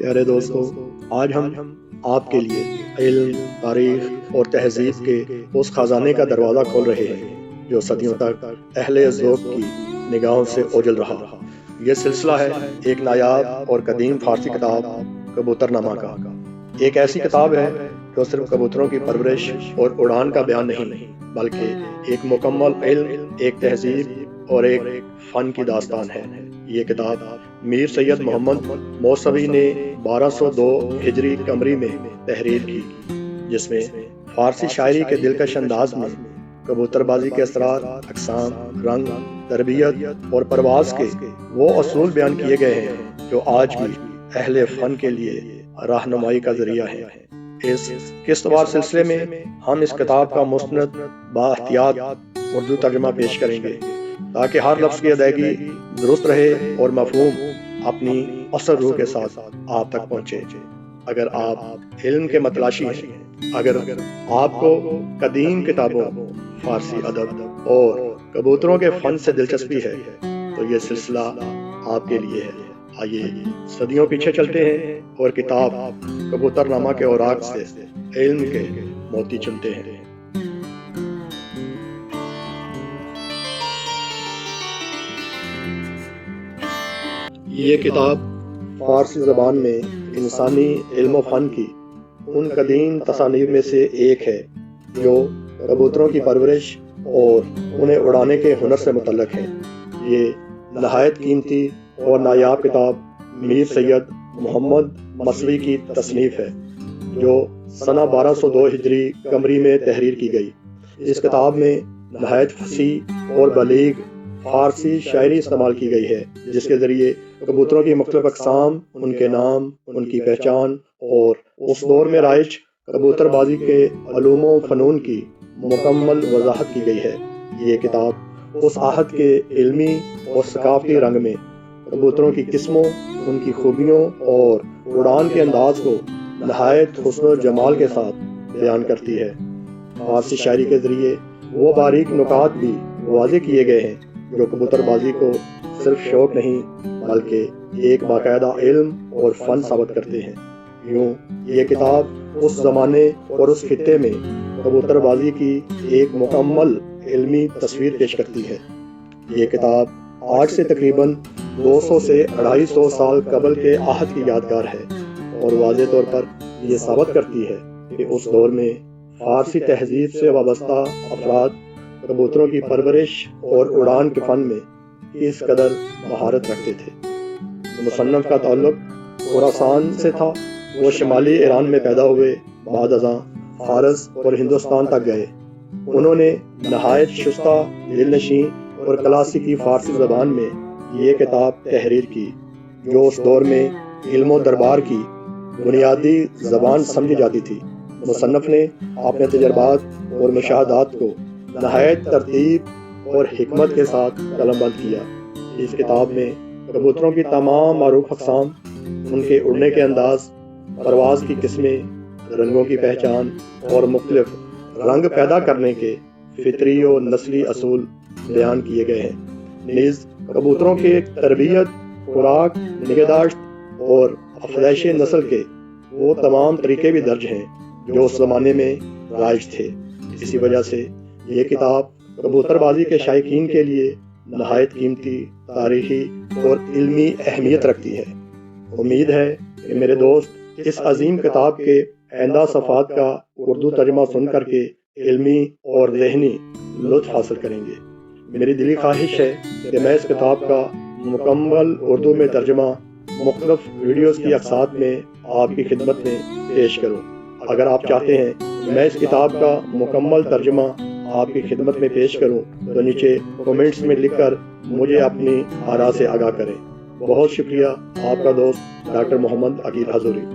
پیارے دوستو، آج ہم آپ کے لیے علم، تاریخ اور تہذیب کے اس خزانے کا دروازہ کھول رہے ہیں جو صدیوں تک اہل ذوق کی نگاہوں سے اوجھل رہا۔ یہ سلسلہ ہے ایک نایاب اور قدیم فارسی کتاب کبوتر نامہ کا۔ ایک ایسی کتاب ہے جو صرف کبوتروں کی پرورش اور اڑان کا بیان نہیں، بلکہ ایک مکمل علم، ایک تہذیب اور ایک فن کی داستان ہے۔ یہ کتاب میر سید محمد موسوی نے 1202 ہجری قمری میں تحریر کی، جس میں فارسی شاعری کے دلکش انداز میں کبوتر بازی کے اسرار، اقسام، رنگ، تربیت اور پرواز کے وہ اصول بیان کیے گئے ہیں جو آج بھی اہل فن کے لیے رہنمائی کا ذریعہ ہے۔ اس قسط وار سلسلے میں ہم اس کتاب کا مستند با احتیاط اردو ترجمہ پیش کریں گے تاکہ ہر لفظ کی ادائیگی درست رہے اور مفہوم اپنی اصل روح کے ساتھ آپ تک پہنچے۔ اگر آپ علم کے متلاشی ہیں، اگر آپ کو قدیم کتابوں، فارسی ادب اور کبوتروں کے فن سے دلچسپی ہے تو یہ سلسلہ آپ کے لیے ہے۔ آئیے صدیوں پیچھے چلتے ہیں اور کتاب کبوتر نامہ کے اوراق سے علم کے موتی چنتے ہیں۔ یہ کتاب فارسی زبان میں انسانی علم و فن کی ان قدیم تصانیف میں سے ایک ہے جو کبوتروں کی پرورش اور انہیں اڑانے کے ہنر سے متعلق ہے۔ یہ نہایت قیمتی اور نایاب کتاب میر سید محمد موسوی کی تصنیف ہے جو سنہ 1202 ہجری قمری میں تحریر کی گئی۔ اس کتاب میں نہایت فصیح اور بلیغ فارسی شاعری استعمال کی گئی ہے، جس کے ذریعے کبوتروں کی مختلف اقسام، ان کے نام، ان کی پہچان اور اس دور میں رائج کبوتر بازی کے علوم و فنون کی مکمل وضاحت کی گئی ہے۔ یہ کتاب اس عہد کے علمی اور ثقافتی رنگ میں کبوتروں کی قسموں، ان کی خوبیوں اور اڑان کے انداز کو نہایت حسن و جمال کے ساتھ بیان کرتی ہے۔ فارسی شاعری کے ذریعے وہ باریک نکات بھی واضح کیے گئے ہیں جو کبوتر بازی کو صرف شوق نہیں بلکہ ایک باقاعدہ علم اور فن ثابت کرتے ہیں۔ یوں یہ کتاب اس زمانے اور اس خطے میں کبوتر بازی کی ایک مکمل علمی تصویر پیش کرتی ہے۔ یہ کتاب آج سے تقریباً 200 سے 250 سال قبل کے عہد کی یادگار ہے اور واضح طور پر یہ ثابت کرتی ہے کہ اس دور میں فارسی تہذیب سے وابستہ افراد کبوتروں کی پرورش اور اڑان کے فن میں کس قدر مہارت رکھتے تھے۔ مصنف کا تعلق خراسان سے تھا۔ وہ شمالی ایران میں پیدا ہوئے، بعد ازاں فارس اور ہندوستان تک گئے۔ انہوں نے نہایت شستہ، دلنشین اور کلاسیکی فارسی زبان میں یہ کتاب تحریر کی جو اس دور میں علم و دربار کی بنیادی زبان سمجھی جاتی تھی۔ مصنف نے اپنے تجربات اور مشاہدات کو نہایت ترتیب اور حکمت کے ساتھ قلم بند کیا۔ اس کتاب میں کبوتروں کی تمام معروف اقسام، ان کے اڑنے کے انداز، پرواز کی قسمیں، رنگوں کی پہچان اور مختلف رنگ پیدا کرنے کے فطری و نسلی اصول بیان کیے گئے ہیں۔ نیز کبوتروں کے تربیت، خوراک، نگہداشت اور افزائش نسل کے وہ تمام طریقے بھی درج ہیں جو اس زمانے میں رائج تھے۔ اسی وجہ سے یہ کتاب کبوتر بازی کے شائقین کے لیے نہایت قیمتی، تاریخی اور علمی اہمیت رکھتی ہے۔ امید ہے کہ میرے دوست اس عظیم کتاب کے آئندہ صفحات کا اردو ترجمہ سن کر کے علمی اور ذہنی لطف حاصل کریں گے۔ میری دلی خواہش ہے کہ میں اس کتاب کا مکمل اردو میں ترجمہ مختلف ویڈیوز کی اقساط میں آپ کی خدمت میں پیش کروں۔ اگر آپ چاہتے ہیں کہ میں اس کتاب کا مکمل ترجمہ آپ کی خدمت میں پیش کروں تو نیچے کومنٹس میں لکھ کر مجھے اپنی آراء سے آگاہ کریں۔ بہت شکریہ، آپ کا دوست ڈاکٹر محمد عقیل حضوری۔